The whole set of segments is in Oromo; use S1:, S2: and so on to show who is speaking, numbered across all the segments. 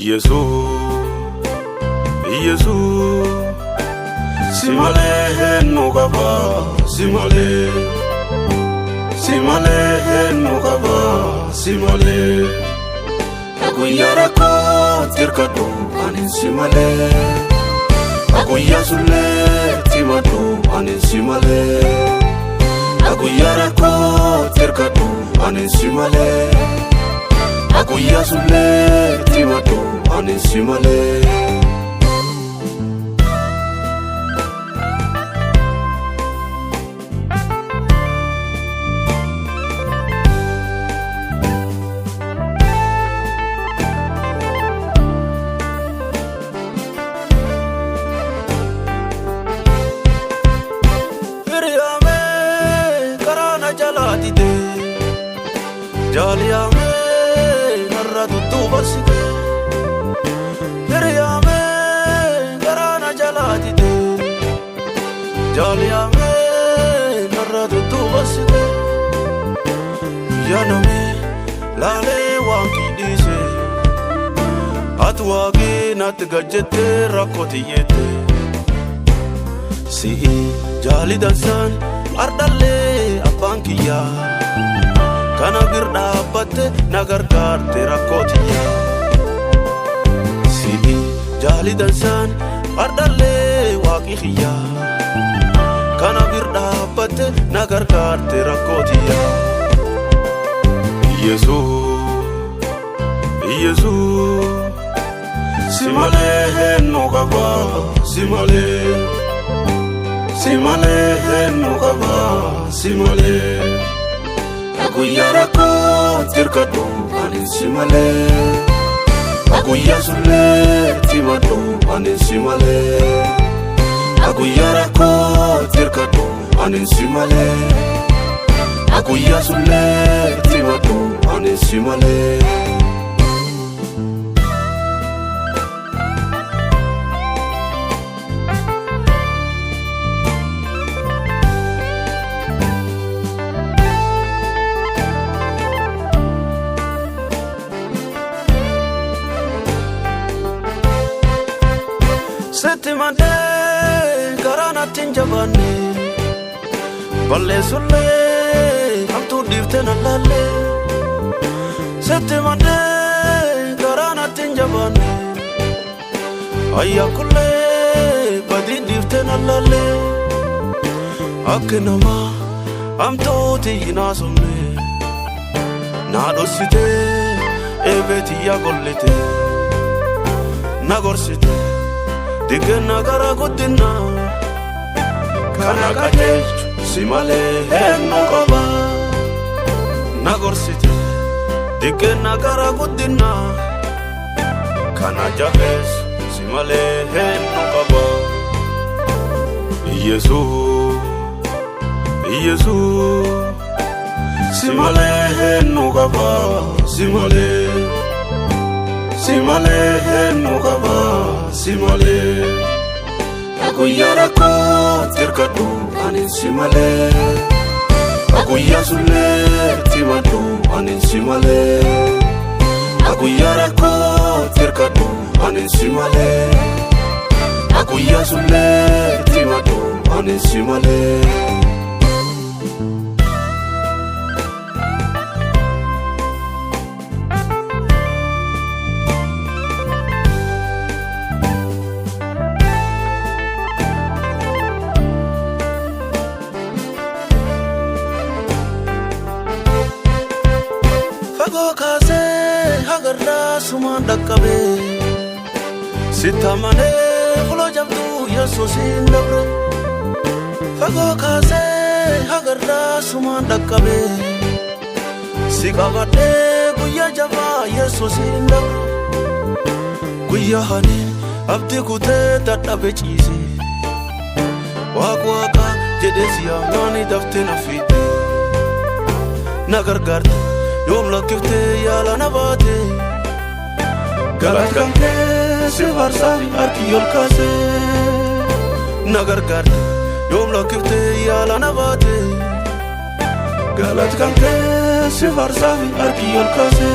S1: Yesu Simale nukaba Simale nukaba Simale Aguyara ko tirkatu anin Simale Aguyasule timatu anin Simale Aguyara ko tirkatu anin Simale Aguyasule timatu anin Simale
S2: Jaliyame narra tuttu basite Hiriyame garana jalatite Jaliyame narra tuttu basite Yaname lale wanki dise Atwagi nat gajete rakotiyete Si jali dansan ardale abankiya Kana birda batte nagargar tera kotiya Sidi jali dansan ardale waqiya Kana birda batte nagargar tera kotiya
S1: Yesu Simale nukaba Simale nukaba Simale Aguyara ko tirkatu anin Simale Aguyasule timatu anin Simale Aguyara ko tirkatu anin Simale Aguyasule timatu anin Simale
S2: Settimane garana tinjabane Balle sulle amtu diftena lalle Settimane garana tinjabane Ayya kulle badi diftena lalle Akkenama amtu tiyina somne Naadosite ebeti ya gollete Nagorsite Digena gara guddina Kana kajechu Simale nukaba Nagorsite Digena gara guddina Kana jabesu Simale nukaba
S1: Yesu Simale nukaba Simale nukaba Simale Aguyara ko tirkatu anin Simale Aguyasule timatu anin Simale Aguyara ko tirkatu anin Simale Aguyasule timatu anin Simale
S2: Fago kaase hagarra suman dakkabe Sitamane fulo jamtu Yesusin dabre Fago kaase hagarra suman dakkabe Sikabate guyya jaba Yesusin dabre Guyya hanin abdi kute dadhabe ciise Waaqa jedhe siyaamani dafte nafite Nagargarte Yom lakifte yala nabate Galat kanke si varsavi arki yol kase Nagargarte Yom lakifte yala nabate Galat kanke si varsavi arki yol kase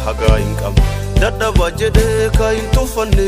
S2: hagaa hin qabu dadhabaa jedhee kaa hin tuffanne